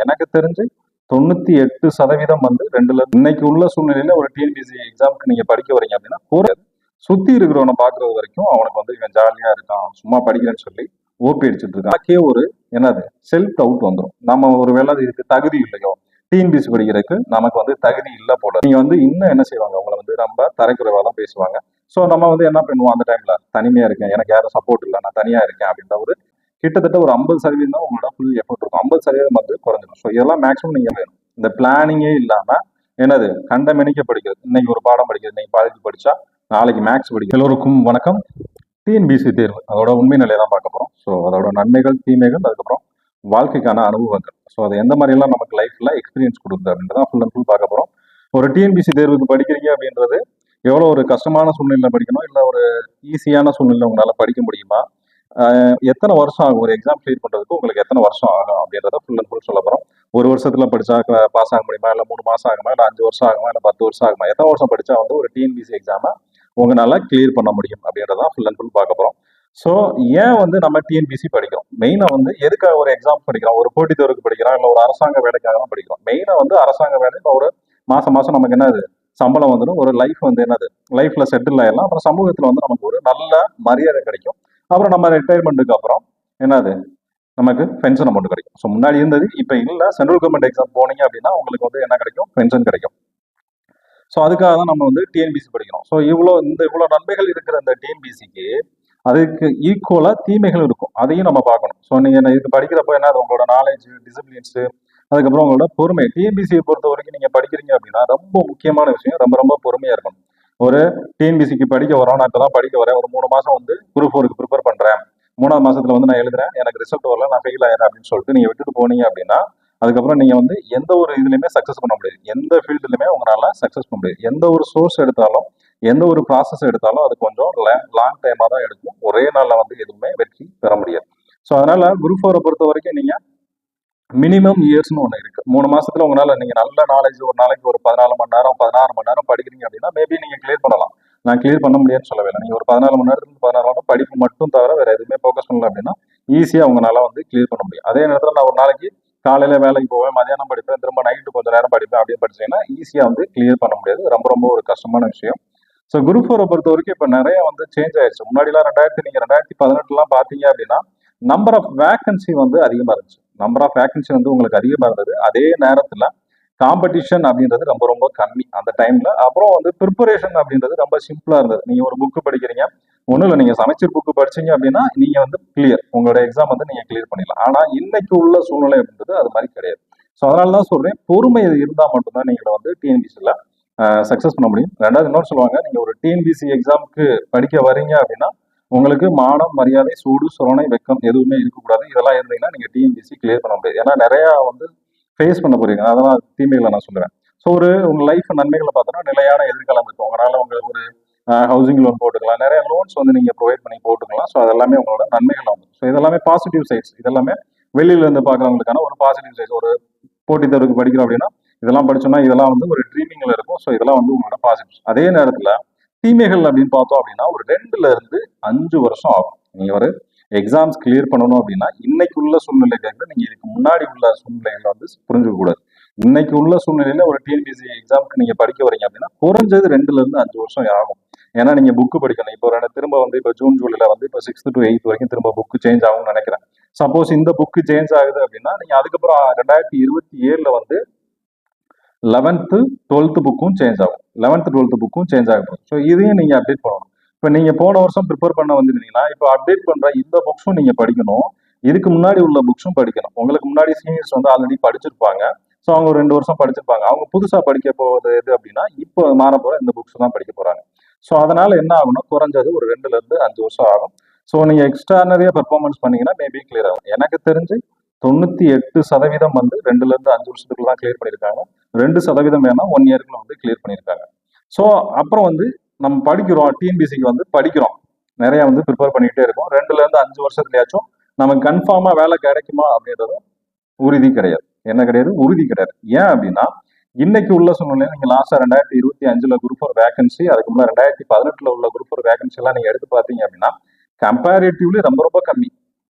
எனக்கு தெரிஞ்சு 98% வந்து இன்னைக்கு உள்ள சூழ்நிலையில ஒரு டிஎன்பிசி எக்ஸாமுக்கு நீங்க படிக்க வரீங்க அப்படின்னா சுத்தி இருக்கிறவனை பாக்குறது வரைக்கும் அவனுக்கு வந்து இவன் ஜாலியா இருக்கான், சும்மா படிக்கிறேன்னு சொல்லி ஓபி அடிச்சுட்டு இருக்கான். அதுக்கே ஒரு என்னது செல்ஃப் டவுட் வந்துடும். நம்ம ஒரு வேலை இதுக்கு தகுதி இல்லையோ, டிஎன்பிசி படிக்கிறதுக்கு நமக்கு வந்து தகுதி இல்லை போல. நீங்க வந்து இன்னும் என்ன செய்வாங்க, அவங்களை வந்து ரொம்ப தரைக்குறைவா தான் பேசுவாங்க. ஸோ நம்ம வந்து என்ன பண்ணுவோம், அந்த டைம்ல தனிமையா இருக்கேன், எனக்கு யாரும் சப்போர்ட் இல்லை, நான் தனியா இருக்கேன் அப்படின்ற ஒரு கிட்டத்தட்ட ஒரு 50% தான் உங்களோட ஃபுல் எஃபர்ட் இருக்கும். 50% வந்து குறைஞ்சிடும். ஸோ இதெல்லாம் மேக்ஸிமம் நீங்க வேணும். இந்த பிளானிங்கே இல்லாம என்னது கண்டமெனிக்க படிக்கிறது. இன்னைக்கு ஒரு பாடம் படிக்கிறது, இன்னைக்கு பாதி படிச்சா நாளைக்கு மேக்ஸ் படிக்கிறது. எல்லோருக்கும் வணக்கம். டிஎன்பிசி தேர்வு அதோட உண்மை நிலையை தான் பார்க்க போறோம். ஸோ அதோட நன்மைகள், தீமைகள், அதுக்கப்புறம் வாழ்க்கைக்கான அனுபவங்கள், ஸோ அது எந்த மாதிரியெல்லாம் நமக்கு லைஃப்ல எக்ஸ்பீரியன்ஸ் கொடுக்குது அப்படின்றத ஃபுல் அண்ட் ஃபுல் பார்க்க போறோம். ஒரு டிஎன்பிசி தேர்வுக்கு படிக்கிறீங்க அப்படின்றது எவ்வளோ ஒரு கஷ்டமான சூழ்நிலையில படிக்கணும், இல்லை ஒரு ஈஸியான சூழ்நிலை உங்களால படிக்க முடியுமா, எத்தனை வருஷம் ஆகும் ஒரு எக்ஸாம் கிளியர் பண்றதுக்கு, உங்களுக்கு எத்தனை வருஷம் ஆகும் அப்படின்றத ஃபுல் அண்ட் ஃபுல் சொல்ல போறோம். ஒரு வருஷத்துல படிச்சா பாஸ் ஆக முடியுமா, இல்லை 3 மாசம் ஆகுமா, இல்லை 5 வருஷம் ஆகுமா, இல்லை 10 வருஷம் ஆகுமா, எத்தனை வருஷம் படிச்சா வந்து ஒரு டிஎன்பிசி எக்ஸாமை உங்களால கிளியர் பண்ண முடியும் அப்படின்றதான் ஃபுல் அண்ட் ஃபுல் பார்க்க போறோம். ஸோ ஏன் வந்து நம்ம டிஎன்பிசி படிக்கிறோம், மெயினா வந்து எதுக்காக ஒரு எக்ஸாம் படிக்கிறோம், ஒரு போட்டித் தேர்வுக்கு படிக்கிறோம், இல்லை ஒரு அரசாங்க வேலைக்காக தான் படிக்கிறோம். மெயினா வந்து அரசாங்க வேலை, இப்போ ஒரு மாசம் நமக்கு என்னது சம்பளம் வந்துடும், ஒரு லைஃப் வந்து என்னது லைஃப்ல செட்டில் ஆயிடலாம், அப்புறம் சமூகத்துல வந்து நமக்கு ஒரு நல்ல மரியாதை கிடைக்கும், அப்புறம் நம்ம ரிட்டையர்மெண்ட்டுக்கு அப்புறம் என்னது நமக்கு பென்ஷன் அமௌண்ட் கிடைக்கும். ஸோ முன்னாடி இருந்தது, இப்போ இல்லை. சென்ட்ரல் கவர்மெண்ட் எக்ஸாம் போனீங்க அப்படின்னா உங்களுக்கு வந்து என்ன கிடைக்கும், பென்ஷன் கிடைக்கும். ஸோ அதுக்காக தான் நம்ம வந்து டிஎன்பிசி படிக்கிறோம். ஸோ இவ்வளோ நன்மைகள் இருக்கிற இந்த டிஎன்பிசிக்கு அதுக்கு ஈக்குவலா தீமைகள் இருக்கும், அதையும் நம்ம பார்க்கணும். ஸோ நீங்க இதுக்கு படிக்கிறப்ப என்ன, உங்களோட நாலேஜ், டிசிப்ளின்ஸ், அதுக்கப்புறம் உங்களோட பொறுமை. டிஎன்பிசியை பொறுத்த வரைக்கும் நீங்க படிக்கிறீங்க அப்படின்னா ரொம்ப முக்கியமான விஷயம், ரொம்ப பொறுமையா இருக்கணும். ஒரு டிஎன்பிசிக்கு படிக்க வரோம், நான் இப்பதான் படிக்க வரேன், ஒரு 3 மாசம் வந்து குரூப் 4க்கு ப்ரிப்பேர் பண்றேன், 3வது மாசத்துல வந்து நான் எழுதுறேன், எனக்கு ரிசல்ட் வரல, நான் ஃபெயில் ஆயிடுறேன் அப்படின்னு சொல்லிட்டு நீங்க விட்டுட்டு போனீங்க அப்படின்னா அதுக்கப்புறம் நீங்க வந்து எந்த ஒரு இதுலையுமே சக்சஸ் பண்ண முடியாது, எந்த ஃபீல்டுலையுமே உங்களால சக்சஸ் பண்ண முடியாது. எந்த ஒரு சோர்ஸ் எடுத்தாலும், எந்த ஒரு ப்ராசஸ் எடுத்தாலும் அது கொஞ்சம் லாங் டைமா தான் எடுக்கும். ஒரே நாள்ல வந்து எதுவுமே வெற்றி பெற முடியாது. ஸோ அதனால குரூப் 4 பொறுத்த வரைக்கும் நீங்க மினிமம் இயர்ஸ்னு ஒன்று இருக்கு. 3 மாசத்துல உங்களால நீங்க நல்ல நாலேஜ், ஒரு நாளைக்கு ஒரு 14 மணி நேரம் 16 மணி நேரம் படிக்கிறீங்க அப்படின்னா மேபி நீங்க கிளியர் பண்ணலாம். நான் கிளியர் பண்ண முடியாதுன்னு சொல்லவே இல்லை. நீங்க ஒரு 14 மணி நேரத்துக்கு 16 மணி நேரம் படிப்பு மட்டும் தவிர வேற எதுவுமே ஃபோக்கஸ் பண்ணல அப்படின்னா ஈஸியா உங்களால வந்து கிளியர் பண்ண முடியும். அதே நேரத்தில் நான் ஒரு நாளைக்கு காலையில வேலைக்கு போவேன், மதியானம் படிப்பேன், திரும்ப நைட்டு கொஞ்சம் நேரம் படிப்பேன் அப்படின்னு படிச்சீங்கன்னா ஈஸியா வந்து கிளியர் பண்ண முடியாது. ரொம்ப ஒரு கஷ்டமான விஷயம். ஸோ குரூப் 4 பொறுத்த வரைக்கும் இப்போ நிறைய வந்து சேஞ்ச் ஆயிடுச்சு. முன்னாடிலாம் 2018 பார்த்தீங்க அப்படின்னா நம்பர் ஆஃப் வேகன்சி வந்து அதிகமா இருந்துச்சு. நம்பர் ஆஃப் வேகன்சி வந்து உங்களுக்கு அதிகமா இருந்தது. அதே நேரத்துல காம்படிஷன் அப்படின்றது ரொம்ப கம்மி அந்த டைம்ல. அப்புறம் வந்து ப்ரிப்பரேஷன் அப்படின்றது ரொம்ப சிம்பிளா இருந்தது. நீங்க ஒரு புக்கு படிக்கிறீங்க, ஒன்றும் இல்லை, நீங்க சமச்சீர் புக்கு படிச்சீங்க அப்படின்னா நீங்க வந்து கிளியர், உங்களோட எக்ஸாம் வந்து நீங்க கிளியர் பண்ணிடலாம். ஆனா இன்னைக்கு உள்ள சூழ்நிலை அப்படின்றது அது மாதிரி கிடையாது. ஸோ அதனாலதான் சொல்றேன், பொறுமை இருந்தால் மட்டும்தான் நீங்க வந்து டிஎன்பிசில சக்சஸ் பண்ண முடியும். ரெண்டாவது இன்னொரு சொல்லுவாங்க, நீங்க ஒரு டிஎன்பிசி எக்ஸாமுக்கு படிக்க வரீங்க அப்படின்னா உங்களுக்கு மானம், மரியாதை, சூடு, சொரணை, வெக்கம் எதுவுமே இருக்கக்கூடாது. இதெல்லாம் இருந்தீங்கன்னா நீங்க டிஎன்பிசி கிளியர் பண்ண முடியாது. ஏன்னா நிறைய வந்து ஃபேஸ் பண்ண போறீங்க. அதெல்லாம் தீமைகளை நான் சொல்லுவேன். ஸோ உங்க லைஃப் நன்மைகளை பார்த்தோன்னா நிலையான எதிர்காலம் இருக்கும். உங்களால உங்களுக்கு ஒரு ஹவுசிங் லோன் போட்டுக்கலாம், நிறைய லோன்ஸ் வந்து நீங்க ப்ரொவைட் பண்ணி போட்டுக்கலாம். ஸோ அதெல்லாமே உங்களோட நன்மைகள் ஆகும். ஸோ இதெல்லாமே பாசிட்டிவ் சைட்ஸ். இதெல்லாமே வெளியில இருந்து பார்க்குறவங்களுக்கான ஒரு பாசிட்டிவ் சைட்ஸ். ஒரு போட்டித் தேர்வுக்கு படிக்கிறோம் அப்படின்னா இதெல்லாம் படிச்சோம்னா இதெல்லாம் வந்து ஒரு ட்ரீமிங்ல இருக்கும். ஸோ இதெல்லாம் வந்து உங்களோட பாசிட்டிவ்ஸ். அதே நேரத்துல தீமைகள் அப்படின்னு பார்த்தோம் அப்படின்னா ஒரு 2ல இருந்து 5 வருஷம் ஆகும். நீங்க ஒரு எக்ஸாம்ஸ் கிளியர் பண்ணணும் அப்படின்னா இன்னைக்கு உள்ள சூழ்நிலைக்கு நீங்க இதுக்கு முன்னாடி உள்ள சூழ்நிலைகளை வந்து புரிஞ்சுக்க கூடாது. இன்னைக்கு உள்ள சூழ்நிலையில ஒரு டிஎன்பிசி எக்ஸாமுக்கு நீங்க படிக்க வரீங்க அப்படின்னா குறைஞ்சது 2ல இருந்து 5 வருஷம் ஆகும். ஏன்னா நீங்க புக்கு படிக்கணும். இப்போ திரும்ப வந்து இப்போ ஜூன் ஜூலைல வந்து இப்போ 6th to 8th வரைக்கும் திரும்ப புக்கு சேஞ்ச் ஆகும்னு நினைக்கிறேன். சப்போஸ் இந்த புக்கு சேஞ்ச் ஆகுது அப்படின்னா நீங்க அதுக்கப்புறம் 2027ல வந்து 11th 12th புக்கும் சேஞ்ச் ஆகும். 11th 12th புக்கும் சேஞ்ச் ஆகும். ஸோ இதையும் நீங்க அப்டேட் பண்ணணும். இப்போ நீங்க போன வருஷம் ப்ரிப்பேர் பண்ண வந்துருந்தீங்கன்னா இப்போ அப்டேட் பண்ற இந்த புக்ஸும் நீங்க படிக்கணும், இதுக்கு முன்னாடி உள்ள புக்ஸும் படிக்கணும். உங்களுக்கு முன்னாடி சீனியர்ஸ் வந்து ஆல்ரெடி படிச்சிருப்பாங்க. ஸோ அவங்க 2 வருஷம் படிச்சிருப்பாங்க. அவங்க புதுசா படிக்க போவது எது அப்படின்னா இப்போ மாற போற இந்த புக்ஸ் தான் படிக்க போறாங்க. ஸோ அதனால என்ன ஆகும்னா குறைஞ்சது ஒரு 2ல இருந்து 5 வருஷம் ஆகும். ஸோ நீங்க எக்ஸ்ட்ரானரியா பெர்ஃபார்மன்ஸ் பண்ணீங்கன்னா மேபி கிளியர் ஆகும். எனக்கு தெரிஞ்சு 98% வந்து 2ல இருந்து 5 வருஷத்துக்குள்ள தான் கிளியர் பண்ணியிருக்காங்க. 2% வேணா 1 இயர்க்குள்ள வந்து கிளியர் பண்ணியிருக்காங்க. ஸோ அப்புறம் வந்து நம்ம படிக்கிறோம், டிஎன்பிசிக்கு வந்து படிக்கிறோம், நிறைய வந்து ப்ரிப்பேர் பண்ணிக்கிட்டே இருக்கோம். 2ல இருந்து 5 வருஷத்துலயாச்சும் நமக்கு கன்ஃபார்மா வேலை கிடைக்குமா அப்படின்றது உறுதி கிடையாது. என்ன கிடையாது, உறுதி கிடையாது. ஏன் அப்படின்னா இன்னைக்கு உள்ள சூழ்நிலை நீங்க லாஸ்டா 2025ல குரூப் 4 வேகன்சி, அதுக்கு முன்னாடி 2018ல உள்ள குரூப் 4 வேகன்சி எல்லாம் நீங்க எடுத்து பார்த்தீங்க அப்படின்னா கம்பேரிட்டிவ்லி ரொம்ப கம்மி.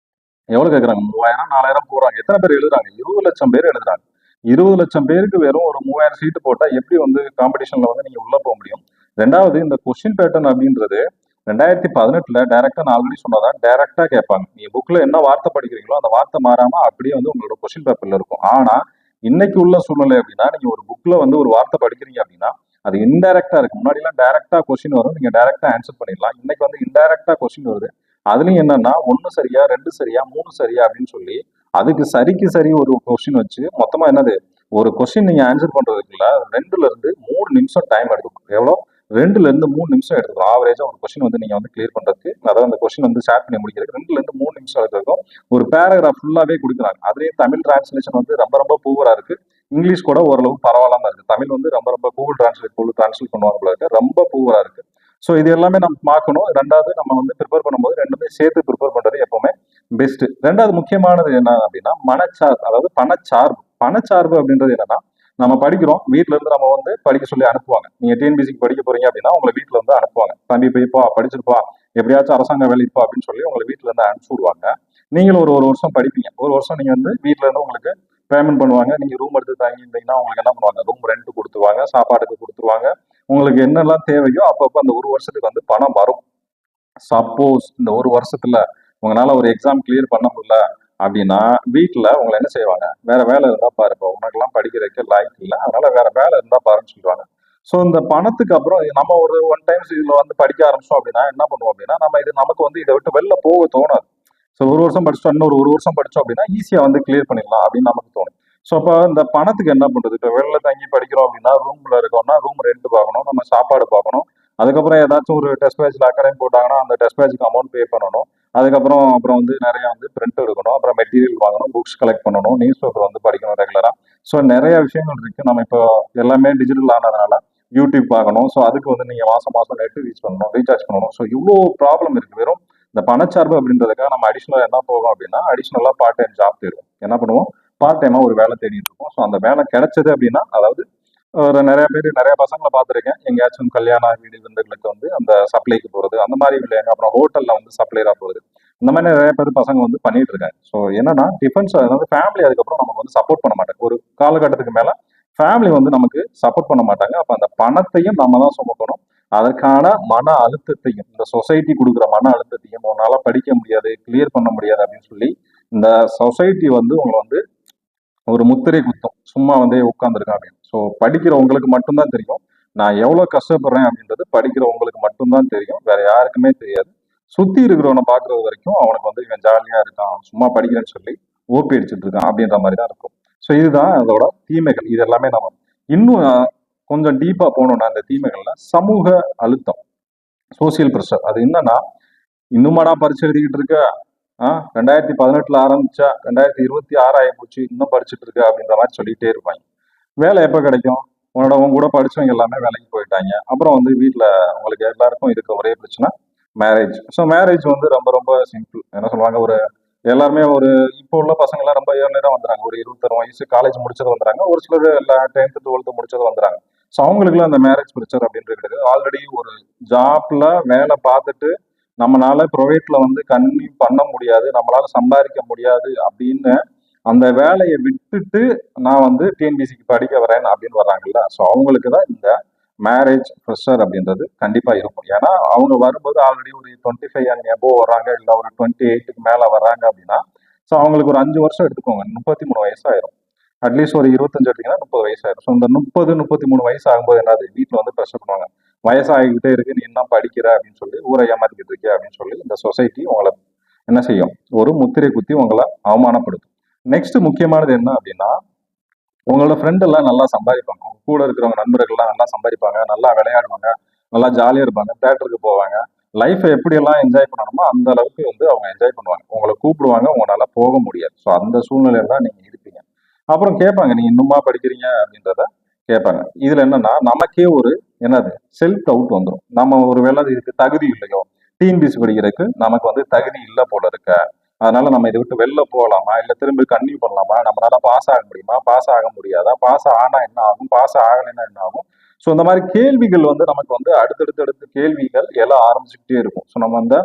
எவ்வளவு கேட்கறாங்க? 3000 4000 போறாங்க. எத்தனை பேர் எழுதுறாங்க? 20 லட்சம் பேர் எழுதுறாங்க. 20 லட்சம் பேருக்கு வெறும் ஒரு 3000 சீட்டு போட்டா எப்படி வந்து காம்படிஷன்ல வந்து நீங்க உள்ள போக முடியும்? ரெண்டாவது, இந்த கொஸ்டின் பேட்டர்ன் அப்படின்றது 2018ல டைரக்டா நான் ஆல்ரெடி சொன்னதான் டைரக்டா கேட்பாங்க. நீங்க புக்ல என்ன வார்த்தை படிக்கிறீங்களோ அந்த வார்த்தை மாறாம அப்படியே வந்து உங்களோட கொஸ்டின் பேப்பர்ல இருக்கும். ஆனா இன்னைக்கு உள்ள சூழ்நிலை அப்படின்னா, நீங்க ஒரு புக்ல வந்து ஒரு வார்த்தை படிக்கிறீங்க அப்படின்னா அது இன்டைரக்டா இருக்கு. முன்னாடி எல்லாம் டைரக்டா கொஸ்டின் வரும், நீங்க டைரக்டா ஆன்சர் பண்ணிடலாம். இன்னைக்கு வந்து இன்டைரக்டா கொஸ்டின் வருது. அதுலயும் என்னன்னா 1 சரியா 2 சரியா 3 சரியா அப்படின்னு சொல்லி அதுக்கு சரிக்கு சரி ஒரு கொஸ்டின் வச்சு மொத்தமா என்னது ஒரு கொஸ்டின் நீங்க ஆன்சர் பண்றதுக்குள்ள 2ல இருந்து 3 நிமிஷம் டைம் எடுத்துக்கும். எவ்வளோ? 2ல இருந்து 3 நிமிஷம் எடுத்துக்கும். ஆவரேஜா ஒரு கொஸ்டின் வந்து நீங்க வந்து கிளியர் பண்றதுக்கு, அதாவது அந்த கொஸ்டின் வந்து ஷேர் பண்ணி முடிக்கிறதுக்கு 2ல இருந்து 3 நிமிஷம் எடுத்துக்கும். ஒரு பேராகிராஃப் ஃபுல்லாவே கொடுக்குறாங்க. அதுலயே தமிழ் டிரான்ஸ்லேஷன் வந்து ரொம்ப ரொம்ப பூவரா இருக்கு. இங்கிலீஷ் கூட ஓரளவு பரவாயில்லாம இருக்கு. தமிழ் வந்து ரொம்ப ரொம்ப கூகுள் டிரான்ஸ்லேட் பண்ணுவாங்க போல இருக்கு. ரொம்ப பூவரா இருக்கு. ஸோ இது எல்லாமே நம்ம பார்க்கணும். ரெண்டாவது, நம்ம வந்து ப்ரிப்பேர் பண்ணும்போது ரெண்டுமே சேர்த்து ப்ரிப்பேர் பண்றது எப்பவுமே பெஸ்ட். ரெண்டாவது முக்கியமானது என்ன அப்படின்னா மனச்சார்பு, அதாவது பணச்சார்பு. பணச்சார்பு அப்படின்றது என்னன்னா, நம்ம படிக்கிறோம், வீட்ல இருந்து நம்ம வந்து படிக்க சொல்லி அனுப்புவாங்க. நீங்க டிஎன்பிசிக்கு படிக்க போறீங்க அப்படின்னா உங்களை வீட்ல இருந்து அனுப்புவாங்க. தம்பி போய்ப்பா படிச்சிருப்பா, எப்படியாச்சும் அரசாங்க வேலைப்பா அப்படின்னு சொல்லி உங்களை வீட்ல இருந்து அனுப்பிச்சு விடுவாங்க. நீங்களும் ஒரு வருஷம் படிப்பீங்க. ஒரு வருஷம் நீங்க வந்து வீட்ல இருந்து உங்களுக்கு பேமெண்ட் பண்ணுவாங்க. நீங்க ரூம் எடுத்து தங்கி இருந்தீங்கன்னா உங்களுக்கு என்ன பண்ணுவாங்க? ரூம் ரெண்ட் கொடுத்துருவாங்க, சாப்பாட்டுக்கு கொடுத்துருவாங்க. உங்களுக்கு என்னெல்லாம் தேவையோ அப்பப்போ அந்த ஒரு வருஷத்துக்கு வந்து பணம் வரும். சப்போஸ் இந்த ஒரு வருஷத்துல உங்களால ஒரு எக்ஸாம் கிளியர் பண்ண முடியல அப்படின்னா வீட்டுல உங்களை என்ன செய்வாங்க? வேற வேலை இருந்தா பாருப்பா, உனக்கெல்லாம் படிக்கிறதுக்கு லாய்க்கு இல்லை, அதனால வேற வேலை இருந்தா பாருன்னு சொல்லுவாங்க. ஸோ இந்த பணத்துக்கு அப்புறம் நம்ம ஒரு ஒன் டைம்ஸ் இதுல வந்து படிக்க ஆரம்பிச்சோம் அப்படின்னா என்ன பண்ணுவோம் அப்படின்னா, நம்ம இது நமக்கு வந்து இதை விட்டு வெளில போக தோணாது. ஸோ ஒரு வருஷம் படிச்சோம், இன்னொரு ஒரு வருஷம் படிச்சோம் அப்படின்னா ஈஸியா வந்து கிளியர் பண்ணிடலாம் அப்படின்னு நமக்கு தோணும். ஸோ அப்போ இந்த பணத்துக்கு என்ன பண்றது? இப்போ வெளில தங்கி படிக்கிறோம் அப்படின்னா ரூம்ல இருக்கோம்னா ரூம் ரெண்ட் பார்க்கணும், நம்ம சாப்பாடு பார்க்கணும். அதுக்கப்புறம் ஏதாச்சும் ஒரு டெஸ்ட் பேட்ச்ல அக்கறைன்னு போட்டாங்கன்னா அந்த டெஸ்ட் பேட்சுக்கு அமௌண்ட் பே பண்ணணும். அப்புறம் வந்து நிறைய வந்து பிரிண்ட் எடுக்கணும், அப்புறம் மெட்டீரியல் வாங்கணும், புக்ஸ் கலெக்ட் பண்ணணும், நியூஸ் பேப்பர் வந்து படிக்கணும் ரெகுலரா. ஸோ நிறைய விஷயங்கள் இருக்கு. நம்ம இப்போ எல்லாமே டிஜிட்டல் ஆனதுனால யூடியூப் பார்க்கணும். ஸோ அதுக்கு வந்து நீங்க மாசம் மாசம் நெட் ரீசார்ஜ் பண்ணணும். ஸோ இவ்வளோ ப்ராப்ளம் இருக்கு. வெறும் இந்த பணச்சார்பு அப்படின்றதுக்காக நம்ம அடிஷனலா என்ன போகும் அப்படின்னா அடிஷனலா பார்ட் டைம் ஜாப் தேடுவோம். என்ன பண்ணுவோம்? பார்ட் டைமா ஒரு வேலை தேடிட்டு இருக்கோம். ஸோ அந்த வேலை கிடைச்சது அப்படின்னா, அதாவது ஒரு நிறைய பேர் நிறைய பசங்களை பார்த்துருக்கேன். எங்கேயாச்சும் கல்யாண வீடு விருந்துகளுக்கு வந்து அந்த சப்ளைக்கு போறது, அந்த மாதிரி இல்லைங்க. அப்புறம் ஹோட்டல்ல வந்து சப்ளையரா போறது, இந்த மாதிரி நிறைய பேர் பசங்க வந்து பண்ணிட்டு இருக்காங்க. ஸோ என்னன்னா டிஃபென்ஸ், அதாவது ஃபேமிலி அதுக்கப்புறம் நமக்கு வந்து சப்போர்ட் பண்ண மாட்டாங்க. ஒரு காலகட்டத்துக்கு மேல ஃபேமிலி வந்து நமக்கு சப்போர்ட் பண்ண மாட்டாங்க. அப்ப அந்த பணத்தையும் நம்ம தான் சுமக்கணும். அதற்கான மன அழுத்தத்தையும், இந்த சொசைட்டி கொடுக்குற மன அழுத்தத்தையும், உன்னால படிக்க முடியாது, கிளியர் பண்ண முடியாது அப்படின்னு சொல்லி இந்த சொசைட்டி வந்து உங்களை வந்து ஒரு முத்திரை குத்தும். சும்மா வந்து உட்காந்துருக்கேன் அப்படின்னு. ஸோ படிக்கிற உங்களுக்கு மட்டும்தான் தெரியும் நான் எவ்வளவு கஷ்டப்படுறேன் அப்படின்றது. படிக்கிற உங்களுக்கு மட்டும்தான் தெரியும், வேற யாருக்குமே தெரியாது. சுத்தி இருக்கிறவனை பாக்குறது வரைக்கும் அவனுக்கு வந்து இவன் ஜாலியா இருக்கான், சும்மா படிக்கிறேன்னு சொல்லி ஓபி அடிச்சுட்டு இருக்கான் அப்படின்ற மாதிரி தான் இருக்கும். ஸோ இதுதான் அதோட தீமைகள். இது எல்லாமே நம்ம இன்னும் கொஞ்சம் டீப்பா போனோம்னா அந்த தீமைகள்ல சமூக அழுத்தம், சோசியல் ப்ரெஷர். அது என்னன்னா, இன்னுமாடா பரிசு எழுதிக்கிட்டு இருக்க? 2018ல ஆரம்பிச்சா 2026 ஆகி போச்சு, இன்னும் படிச்சுட்டு இருக்க அப்படின்ற மாதிரி சொல்லிட்டே இருப்பாங்க. வேலை எப்ப கிடைக்கும்? உன் கூட படிச்சவங்க எல்லாமே வேலைக்கு போயிட்டாங்க. அப்புறம் வந்து வீட்டுல உங்களுக்கு எல்லாருக்கும் இருக்க ஒரே பிரச்சனை மேரேஜ். ஸோ மேரேஜ் வந்து ரொம்ப ரொம்ப சிம்பிள். என்ன சொல்லுவாங்க, ஒரு எல்லாருமே ஒரு இப்போ உள்ள பசங்க எல்லாம் ரொம்ப ஏர்லியரா வந்துறாங்க. ஒரு 26 வயசு காலேஜ் முடிச்சது வந்துறாங்க. ஒரு சிலர் எல்லாம் 10th 12th முடிச்சது வந்துறாங்க. ஸோ அவங்களுக்குலாம் அந்த மேரேஜ் ப்ரெஷர் அப்படின்றது கிடையாது. ஆல்ரெடி ஒரு ஜாப்ல வேலை பார்த்துட்டு நம்மளால ப்ரைவேட்ல வந்து கன்னியூ பண்ண முடியாது, நம்மளால சம்பாதிக்க முடியாது அப்படின்னு அந்த வேலையை விட்டுட்டு நான் வந்து டிஎன்பிசிக்கு படிக்க வரேன் அப்படின்னு வர்றாங்கல்ல. ஸோ அவங்களுக்கு தான் இந்த மேரேஜ் ப்ரெஷர் அப்படின்றது கண்டிப்பா இருக்கும். ஏன்னா அவங்க வரும்போது ஆல்ரெடி ஒரு 25 அண்ட் எபோவ் வர்றாங்க, இல்லை ஒரு 28க்கு மேல வர்றாங்க அப்படின்னா, ஸோ அவங்களுக்கு ஒரு 5 வருஷம் எடுத்துக்கோங்க, 33 வயசாயிரும். அட்லீஸ்ட் ஒரு 25 எடுத்தீங்கன்னா 30 வயசாயிரும். ஸோ இந்த 33 வயசு ஆகும்போது என்னது, வீட்டில் வந்து ப்ரெஷர் பண்ணுவாங்க. வயசாகிக்கிட்டே இருக்கு, நீ என்ன படிக்கிற அப்படின்னு சொல்லி, ஊரை ஏமாத்திக்கிட்டு இருக்க அப்படின்னு சொல்லி இந்த சொசைட்டி உங்களை என்ன செய்யும்? ஒரு முத்திரை குத்தி உங்களை அவமானப்படுத்தும். நெக்ஸ்ட் முக்கியமானது என்ன அப்படின்னா, உங்களோட ஃப்ரெண்ட் எல்லாம் நல்லா சம்பாதிப்பாங்க. உங்க கூட இருக்கிறவங்க நண்பர்கள்லாம் நல்லா சம்பாதிப்பாங்க, நல்லா விளையாடுவாங்க, நல்லா ஜாலியா இருப்பாங்க, தேட்டருக்கு போவாங்க. லைஃப்பை எப்படியெல்லாம் என்ஜாய் பண்ணணுமோ அந்த அளவுக்கு வந்து அவங்க என்ஜாய் பண்ணுவாங்க. உங்களை கூப்பிடுவாங்க, உங்களால போக முடியாது. ஸோ அந்த சூழ்நிலையில தான் நீங்க இருப்பீங்க. அப்புறம் கேட்பாங்க, நீங்க இன்னுமா படிக்கிறீங்க அப்படின்றத கேட்பாங்க. இதுல என்னன்னா நமக்கே ஒரு என்னது செல்ஃப் டவுட் வந்துடும். நம்ம ஒரு வேளை இதுக்கு தகுதி இல்லையோ, டிஎன்பிசி படிக்கிறதுக்கு நமக்கு வந்து தகுதி இல்லை போல இருக்க, அதனால நம்ம இதை விட்டு வெளில போகலாமா, இல்ல திரும்பி கன்டினியூ பண்ணலாமா, நம்மளால பாஸ் ஆக முடியுமா, பாஸ் ஆக முடியாதா, பாஸ் ஆனா என்ன ஆகும், பாஸ் ஆகலைன்னா என்ன ஆகும். ஸோ இந்த மாதிரி கேள்விகள் வந்து நமக்கு வந்து அடுத்தடுத்து கேள்விகள் எல்லாம் ஆரம்பிச்சுக்கிட்டே இருக்கும். ஸோ நம்ம அந்த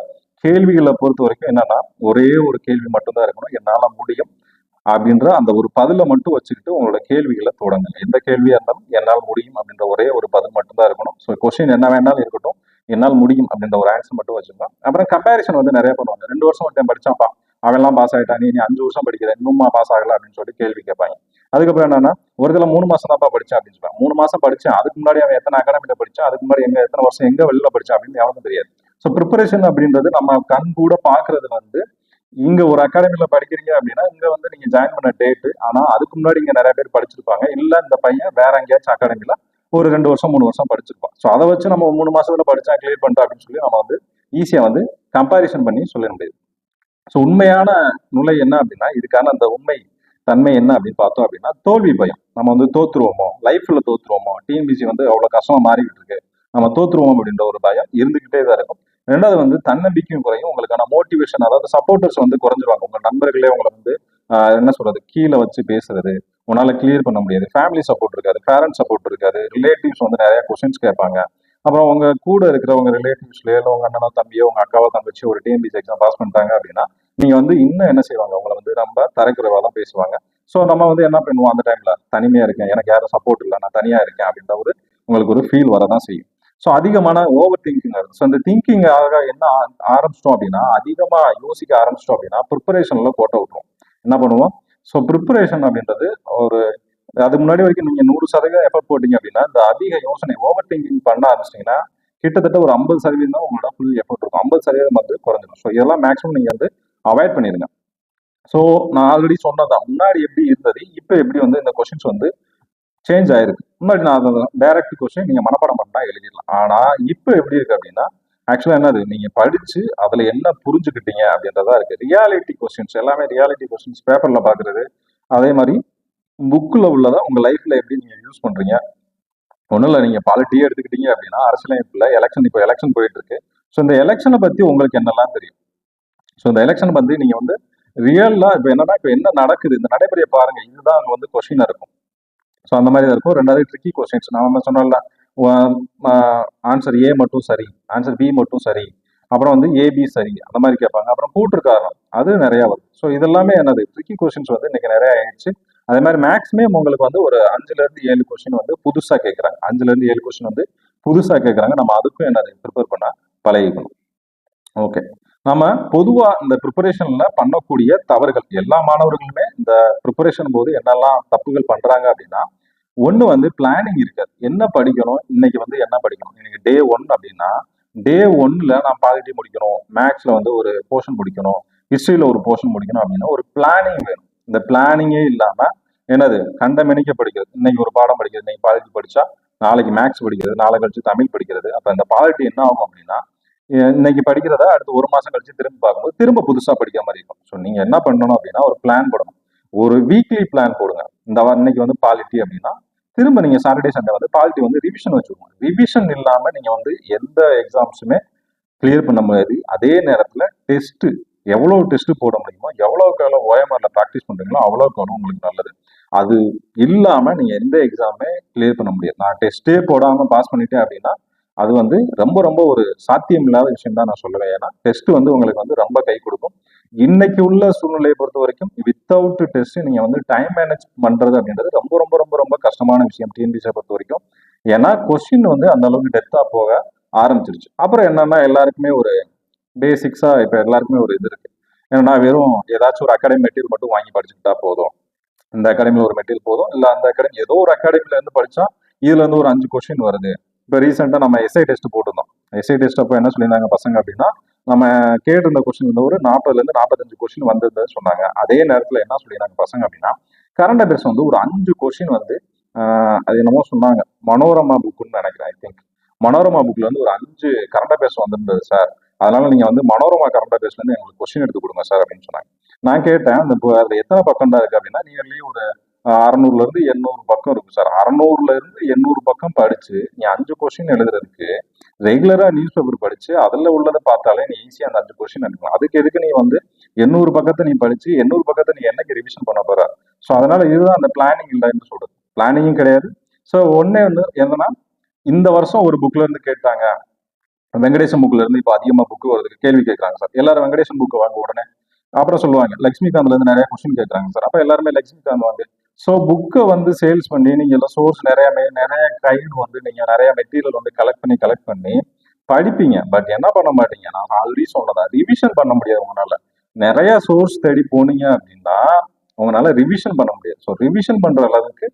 கேள்விகளை பொறுத்த வரைக்கும் என்னன்னா ஒரே ஒரு கேள்வி மட்டும்தான் இருக்கணும், என்னால முடியும் அப்படின்ற அந்த ஒரு பதிலை மட்டும் வச்சுக்கிட்டு உங்களோட கேள்விகளை தொடங்குங்க. எந்த கேள்வியா இருந்தாலும் என்னால் முடியும் அப்படின்ற ஒரே ஒரு பதில் மட்டும்தான் இருக்கணும். ஸோ கொஸ்டின் என்ன வேணாலும் இருக்கட்டும், என்னால் முடியும் அப்படின்ற ஒரு ஆன்சர் மட்டும் வச்சுக்கலாம். அப்புறம் கம்பேரிசன் வந்து நிறைய பண்ணுவாங்க. 2 வருஷம் ஒருத்தன் படிச்சான்ப்பா, அவன்லாம் பாஸ் ஆயிட்டான், நீ 5 வருஷம் படிக்கிற, இன்னுமா பாஸ் ஆகல அப்படின்னு சொல்லிட்டு கேள்வி கேட்பாங்க. அதுக்கப்புறம் என்னன்னா, ஒரு இதில் 3 மாசம் தான்ப்பா படிச்சேன் அப்படின்னு சொல்லுவாங்க. 3 மாசம் படிச்சேன், அதுக்கு முன்னாடி அவன் எத்தனை அகாடமியில படிச்சான், அதுக்கு முன்னாடி எத்தனை வருஷம் எங்க வெளியில படிச்சான் அப்படின்னு எவனுக்கும் தெரியாது. ஸோ ப்ரிப்பரேஷன் அப்படின்றது நம்ம கண் கூட பாக்குறது வந்து, இங்க ஒரு அகாடமில படிக்கிறீங்க அப்படின்னா இங்க வந்து நீங்க ஜாயின் பண்ண டேட், ஆனா அதுக்கு முன்னாடி இங்க நிறைய பேர் படிச்சிருப்பாங்க, இல்ல இந்த பையன் வேற எங்கேயாச்சும் அகாடமில ஒரு 2 வருஷம் 3 வருஷம் படிச்சிருப்பான். ஸோ அதை வச்சு நம்ம 3 மாசத்துல படிச்சா கிளியர் பண்ணிட்டோம் அப்படின்னு சொல்லி நம்ம வந்து ஈஸியா வந்து கம்பாரிசன் பண்ணி சொல்ல முடியாது. ஸோ உண்மையான நிலை என்ன அப்படின்னா, இதுக்கான அந்த உண்மை தன்மை என்ன அப்படின்னு பார்த்தோம் அப்படின்னா, தோல்வி பயம். நம்ம வந்து தோத்துருவோமோ, லைஃப்ல தோத்துருவோமோ, டிஎன்பிசி வந்து அவ்வளவு கஷ்டமா மாறிக்கிட்டு இருக்கு, நம்ம தோத்துருவோம் அப்படின்ற ஒரு பயம் இருந்துகிட்டே தான் இருக்கும். ரெண்டாவது வந்து தன்னம்பிக்கையும் குறையும், உங்களுக்கான மோட்டிவேஷன், அதாவது சப்போர்ட்டர்ஸ் வந்து குறைஞ்சிருவாங்க. உங்க நண்பர்களே உங்களை வந்து என்ன சொல்றது, கீழே வச்சு பேசுறது, உன்னால கிளியர் பண்ண முடியாது, ஃபேமிலி சப்போர்ட் இருக்காது, பேரண்ட்ஸ் சப்போர்ட் இருக்காது, ரிலேட்டிவ்ஸ் வந்து நிறைய கொஸ்டின்ஸ் கேட்பாங்க. அப்புறம் உங்க கூட இருக்கிற உங்க ரிலேட்டிவ்ஸ்லயோ இல்லை உங்க அண்ணனோ தம்பியோ உங்க அக்காவோ தங்கச்சி ஒரு டிஎன்பிசி எக்ஸாம் பாஸ் பண்ணிட்டாங்க அப்படின்னா நீங்க வந்து இன்னும் என்ன செய்வாங்க, உங்களை வந்து ரொம்ப தரக்குறைவா தான் பேசுவாங்க. ஸோ நம்ம வந்து என்ன பண்ணுவோம், அந்த டைம்ல தனிமையா இருக்கேன், எனக்கு யாரும் சப்போர்ட் இல்லை, நான் தனியா இருக்கேன் அப்படின்ற ஒரு உங்களுக்கு ஒரு ஃபீல் வரதான் செய்யும். ஸோ அதிகமான ஓவர் திங்கிங் ஆகுது. ஸோ இந்த திங்கிங் என்ன ஆரம்பிச்சிட்டோம் அப்படின்னா, அதிகமா யோசிக்க ஆரம்பிச்சிட்டோம் அப்படின்னா ப்ரிப்பரேஷன்ல கோட்டை விட்டுரும். என்ன பண்ணுவோம், ஸோ ப்ரிப்பரேஷன் அப்படின்றது ஒரு அதுக்கு முன்னாடி வரைக்கும் நீங்க 100% எஃபர்ட் போட்டீங்க அப்படின்னா, இந்த அதிக யோசனை ஓவர் திங்கிங் பண்ண ஆரம்பிச்சிட்டீங்கன்னா கிட்டத்தட்ட ஒரு 50% தான் உங்களோட ஃபுல் எஃபர்ட் இருக்கும், 50% வந்து குறைஞ்சிடும். ஸோ இதெல்லாம் மேக்ஸிமம் நீங்க வந்து அவாய்ட் பண்ணிடுங்க. ஸோ நான் ஆல்ரெடி சொன்னதான், முன்னாடி எப்படி இருந்தது இப்போ எப்படி வந்து இந்த கொஸ்டின்ஸ் வந்து சேஞ்ச் ஆயிருக்கு. முன்னாடி நான் டைரக்ட் கொஸ்டின் நீங்க மனப்பாடம் பண்ணா எழுதிடலாம், ஆனா இப்போ எப்படி இருக்கு அப்படின்னா, ஆக்சுவலா என்னது, நீங்க படிச்சு அதுல என்ன புரிஞ்சுக்கிட்டீங்க அப்படின்றதா இருக்கு. ரியாலிட்டி கொஸ்டின்ஸ் எல்லாமே ரியாலிட்டி கொஸ்டின்ஸ் பேப்பர்ல பாக்குறது, அதே மாதிரி புக்ல உள்ளதா உங்க லைஃப்ல எப்படி நீங்க யூஸ் பண்றீங்க. ஒன்றும் இல்லை, நீங்க பாலிட்டியே எடுத்துக்கிட்டீங்க அப்படின்னா அரசியலமைப்புல எலெக்ஷன், இப்போ எலெக்ஷன் போயிட்டு இருக்கு. ஸோ இந்த எலெக்ஷனை பத்தி உங்களுக்கு என்னெல்லாம் தெரியும். ஸோ இந்த எலெக்ஷன் பத்தி நீங்க வந்து ரியல்லா இப்போ என்னன்னா, இப்போ என்ன நடக்குது, இந்த நடைமுறையை பாருங்க, இதுதான் அங்க வந்து கொஸ்டினா இருக்கும். ஸோ அந்த மாதிரி தான் இருக்கும். ரெண்டாவது ட்ரிக்கி கொஸ்டின்ஸ், நம்ம சொன்னோம்ல, ஆன்சர் ஏ மட்டும் சரி, ஆன்சர் பி மட்டும் சரி, அப்புறம் வந்து ஏபி சரி, அந்த மாதிரி கேட்பாங்க. அப்புறம் கூற்று காரணம் அது நிறைய வரும். ஸோ இதெல்லாமே என்னது, ட்ரிக்கி கொஸ்டின்ஸ் வந்து இன்னைக்கு நிறைய ஆயிடுச்சு. அதே மாதிரி மேக்ஸிமம் உங்களுக்கு வந்து ஒரு 5ல இருந்து 7 கொஸ்டின் வந்து புதுசா கேட்கறாங்க. 5ல இருந்து 7 கொஸ்டின் வந்து புதுசா கேட்கறாங்க. நம்ம அதுக்கும் என்னது ப்ரிப்பேர் பண்ண பழகிக்கணும். ஓகே, நம்ம பொதுவா இந்த ப்ரிப்பரேஷன்ல பண்ணக்கூடிய தவறுகள், எல்லா மாணவர்களுமே இந்த ப்ரிப்பரேஷன் போது என்னெல்லாம் தப்புகள் பண்றாங்க அப்படின்னா, ஒண்ணு வந்து பிளானிங் இருக்காது. என்ன படிக்கணும், இன்னைக்கு வந்து என்ன படிக்கணும், இன்னைக்கு டே 1 அப்படின்னா டே 1ல நான் பாலிட்டி முடிக்கணும், மேக்ஸ்ல வந்து ஒரு போர்ஷன் முடிக்கணும், ஹிஸ்டரியில ஒரு போர்ஷன் முடிக்கணும் அப்படின்னா ஒரு பிளானிங் வேணும். இந்த பிளானிங்கே இல்லாம என்னது கண்டமெனிக்க படிக்கிறது, இன்னைக்கு ஒரு பாடம் படிக்கிறது, இன்னைக்கு பாலிட்டி படிச்சா நாளைக்கு மேக்ஸ் படிக்கிறது, நாளை கழிச்சு தமிழ் படிக்கிறது. அப்ப இந்த பாலிட்டி என்ன ஆகும் அப்படின்னா, இன்னைக்கு படிக்கிறத அடுத்து 1 மாசம் கழிச்சு திரும்ப பார்க்கும்போது திரும்ப புதுசா படிக்கிற மாதிரி இருக்கும். ஸோ நீங்க என்ன பண்ணணும் அப்படின்னா, ஒரு பிளான் போடணும், ஒரு வீக்லி பிளான் போடுங்க. இந்த வாரம் இன்னைக்கு வந்து பாலிட்டி அப்படின்னா திரும்ப நீங்க சாட்டர்டே சண்டே வந்து பாலிட்டி வந்து ரிவிஷன் வச்சுக்கோங்க. ரிவிஷன் இல்லாம நீங்க வந்து எந்த எக்ஸாம்ஸுமே கிளியர் பண்ண முடியாது. அதே நேரத்துல டெஸ்ட், எவ்வளவு டெஸ்ட் போட முடியுமோ, எவ்வளவுக்கு எவ்வளவு ஓஎம்ஆர்ல ப்ராக்டிஸ் பண்றீங்களோ அவ்வளவுக்கு அவ்வளவு உங்களுக்கு நல்லது. அது இல்லாம நீங்க எந்த எக்ஸாமே கிளியர் பண்ண முடியாது. நான் டெஸ்டே போடாம பாஸ் பண்ணிட்டேன் அப்படின்னா அது வந்து ரொம்ப ரொம்ப ஒரு சாத்தியம் இல்லாத விஷயம் தான் நான் சொல்லுவேன். ஏன்னா டெஸ்ட் வந்து உங்களுக்கு வந்து ரொம்ப கை கொடுக்கும். இன்னைக்கு உள்ள சூழ்நிலையை பொறுத்த வரைக்கும் வித்தவுட் டெஸ்ட் நீங்க வந்து டைம் மேனேஜ் பண்றது அப்படின்றது ரொம்ப ரொம்ப ரொம்ப ரொம்ப கஷ்டமான விஷயம் டிஎன்பிசியை பொறுத்த வரைக்கும். ஏன்னா கொஸ்டின் வந்து அந்த அளவுக்கு டெப்தா போக ஆரம்பிச்சிருச்சு. அப்புறம் என்னன்னா, எல்லாருக்குமே ஒரு பேசிக்ஸா இப்ப எல்லாருக்குமே ஒரு இது இருக்கு. ஏன்னா வெறும் ஏதாச்சும் ஒரு அகாடமி மெட்டீரியல் மட்டும் வாங்கி படிச்சுக்கிட்டா போதும், இந்த அகாடமில ஒரு மெட்டீரியல் போதும், இல்ல அந்த அகாடமி ஏதோ ஒரு அகாடமில இருந்து படிச்சா இதுல இருந்து ஒரு 5 கொஸ்டின் வருது. இப்போ ரீசெண்டா நம்ம எஸ்ஐ டெஸ்ட் போட்டிருந்தோம். எஸ்ஐ டெஸ்ட் அப்போ என்ன சொல்லியிருந்தாங்க பசங்க அப்படின்னா, நம்ம கேட்டிருந்த கொஸ்டின் வந்து ஒரு 40ல இருந்து 45 கொஸ்டின் வந்தது சொன்னாங்க. அதே நேரத்துல என்ன சொல்லியிருந்தாங்க பசங்க அப்படின்னா, கரண்ட் அஃபேர்ஸ் வந்து ஒரு 5 கொஸ்டின் வந்து அது என்னமோ சொன்னாங்க, மனோரமா புக்குன்னு நினைக்கிறேன். ஐ திங்க் மனோரமா புக்ல வந்து ஒரு 5 கரண்ட் அஃபேர்ஸ் வந்திருந்தது சார், அதனால நீங்க வந்து மனோரமா கரண்ட் அஃபேர்ஸ்ல இருந்து எங்களுக்கு கொஸ்டின் எடுத்து கொடுங்க சார் அப்படின்னு சொன்னாங்க. நான் கேட்டேன், அந்த அதுல எத்தனை பக்கம் தான் இருக்கு அப்படின்னா, நியர்லி ஒரு 600ல இருந்து 800 பக்கம் இருக்கு சார். 600ல இருந்து 800 பக்கம் படிச்சு நீ 5 கொஸ்டின் எழுதுறதுக்கு ரெகுலரா நியூஸ் பேப்பர் படிச்சு அதுல உள்ளதை பார்த்தாலே நீ ஈஸியா அந்த 5 கொஸ்டின் எடுக்கலாம். அதுக்கு எதுக்கு நீ வந்து 800 பக்கத்தை நீ படிச்சு 800 பக்கத்தை நீ என்னைக்கு ரிவிஷன் பண்ண போற? ஸோ அதனால இதுதான் அந்த பிளானிங் இல்லைன்னு சொல்றது. பிளானிங்கும் கிடையாது. ஸோ ஒன்னே வந்து என்னன்னா, இந்த வருஷம் ஒரு புக்ல இருந்து கேட்டாங்க, வெங்கடேசன் புக்ல இருந்து இப்போ அதிகமாக புக்கு வருதுக்கு கேள்வி கேட்குறாங்க சார். எல்லாரும் வெங்கடேசன் புக்கு வாங்க உடனே அப்புறம் சொல்லுவாங்க லக்ஷ்மிகாந்த்ல இருந்து நிறைய கொஸ்டின் கேட்குறாங்க சார். அப்போ எல்லாருமே லக்ஷ்மிகாந்த் வாங்க. ஸோ புக்கை வந்து சேல்ஸ் பண்ணி நீங்க எல்லாம் சோர்ஸ் நிறைய கைடு வந்து நீங்க நிறைய மெட்டீரியல் வந்து கலெக்ட் பண்ணி படிப்பீங்க. பட் என்ன பண்ண மாட்டீங்க, நான் ஆல்ரெடி சொன்னதா ரிவிஷன் பண்ண முடியாது உங்களால. நிறைய சோர்ஸ் தேடி போனீங்க அப்படின்னா உங்களால ரிவிஷன் பண்ண முடியாது. ஸோ ரிவிஷன் பண்ற அளவுக்கு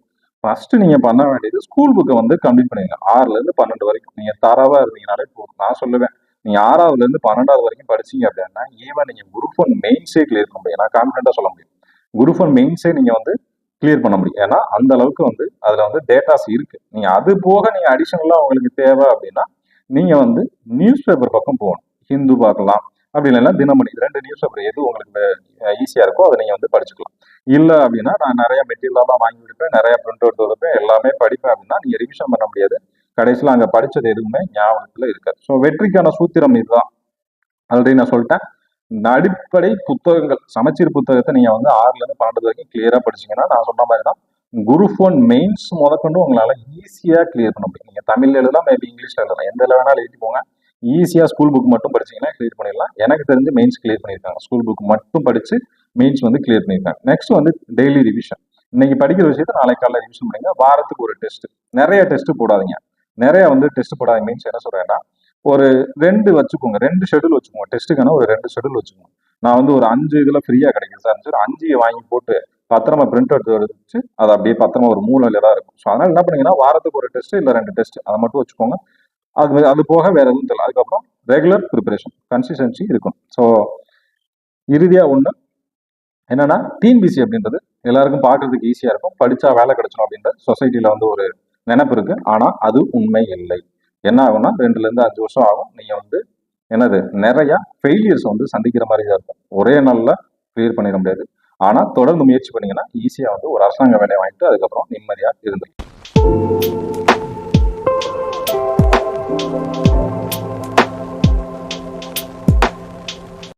ஃபர்ஸ்ட் நீங்க பண்ண வேண்டியது ஸ்கூல் புக்கை வந்து கம்ப்ளீட் பண்ணுங்க. 6ல இருந்து 12 வரைக்கும் நீங்க தரவா இருந்தீங்கனாலே போதும். நான் சொல்லுவேன், நீங்க 6வதுல இருந்து 12வது வரைக்கும் படிச்சீங்க அப்படின்னா ஈவன் நீங்க குரூப் ஒன் மெயின்ஸே கிளியர் பண்ண முடியும். நான் கான்ஃபிடண்டா சொல்ல முடியும், குரூப் ஒன் மெயின்ஸே நீங்க வந்து கிளியர் பண்ண முடியும். ஏன்னா அந்த அளவுக்கு வந்து அதுல வந்து டேட்டாஸ் இருக்கு. நீங்க அது போக நீங்க அடிஷனலா உங்களுக்கு தேவை அப்படின்னா நீங்க வந்து நியூஸ் பேப்பர் பக்கம் போகணும். ஹிந்து பார்க்கலாம், அப்படி இல்லைன்னா தினமணி. 2 நியூஸ் பேப்பர் எது உங்களுக்கு ஈஸியா இருக்கோ அதை நீங்க வந்து படிச்சுக்கலாம். இல்ல அப்படின்னா நான் நிறைய மெட்டீரியலா தான் வாங்கி கொடுப்பேன், நிறைய பிரிண்ட் அவுட் கொடுப்பேன், எல்லாமே படிப்பேன் அப்படின்னா நீங்க ரிவிஷன் பண்ண முடியாது. கடைசியில் அங்க படிச்சது எதுவுமே ஞாபகத்துல இருக்காது. ஸோ வெற்றிக்கான சூத்திரம் இதுதான். ஆல்ரெடி நான் சொல்லிட்டேன். இந்த அடிப்படை புத்தகங்கள், சமச்சீர் புத்தகத்தை நீங்க வந்து 6ல இருந்து 12 வரைக்கும் கிளியரா படிச்சீங்கன்னா நான் சொன்ன மாதிரி தான் குரூப் ஒன் மெயின்ஸ் முதற்கொண்டு உங்களால ஈஸியா கிளியர் பண்ண முடியும். நீங்க தமிழ்ல எழுதலாம், மேபி இங்கிலீஷ்ல எழுதலாம், எந்த வேணாலும் எழுதி போங்க. ஈஸியா ஸ்கூல் புக் மட்டும் படிச்சீங்கன்னா கிளியர் பண்ணிடலாம். எனக்கு தெரிஞ்சு மெயின்ஸ் கிளியர் பண்ணியிருக்காங்க. ஸ்கூல் புக் மட்டும் படிச்சு மெயின்ஸ் வந்து கிளியர் பண்ணியிருக்காங்க. நெக்ஸ்ட் வந்து டெய்லி ரிவிஷன். இன்னைக்கு படிக்கிற விஷயத்த நாளைக்கு காலையில் ரிவிஷன் பண்ணுங்க. வாரத்துக்கு ஒரு டெஸ்ட். நிறைய டெஸ்ட் போடாதீங்க. நிறைய வந்து டெஸ்ட் போடாதீங்க. மீன்ஸ் என்ன சொல்றேன்னா ஒரு 2 வச்சுக்கோங்க, 2 ஷெடியூல் வச்சுக்கோங்க. டெஸ்ட்டுக்கான ஒரு 2 ஷெடியூல் வச்சுக்கோங்க. நான் வந்து ஒரு 5 இதுல ஃப்ரீயா கிடைக்கும் சார், 5 வாங்கி போட்டு பத்திரமா பிரிண்ட் எடுத்து வச்சு அதை அப்படியே பத்திரமா ஒரு மூலையில தான் இருக்கும். ஸோ அதனால என்ன பண்ணீங்கன்னா வாரத்துக்கு ஒரு டெஸ்ட் இல்லை 2 டெஸ்ட் அதை மட்டும் வச்சுக்கோங்க. அது போக வேற எதுவும் தெரியல. அதுக்கப்புறம் ரெகுலர் ப்ரிப்பரேஷன், கன்சிஸ்டன்சி இருக்கணும். ஸோ இறுதியா ஒண்ணு என்னன்னா டிஎன்பிசி அப்படின்றது எல்லாருக்கும் பார்க்கறதுக்கு ஈஸியா இருக்கும், படிச்சா வேலை கிடைச்சிடும் அப்படின்ற சொசைட்டில வந்து ஒரு நினைப்பு இருக்கு. ஆனா அது உண்மை இல்லை. என்ன ஆகும்னா 2ல இருந்து 5 வருஷம் ஆகும். நீங்க வந்து என்னது நிறைய ஃபெயிலியர்ஸ் வந்து சந்திக்கிற மாதிரி தான் இருக்கும். ஒரே நாள்ல கிளியர் பண்ணிட முடியாது. ஆனா தொடர்ந்து முயற்சி பண்ணீங்கன்னா ஈஸியா வந்து ஒரு அரசாங்க வேலையை வாங்கிட்டு அதுக்கப்புறம் நிம்மதியா இருந்துடலாம்.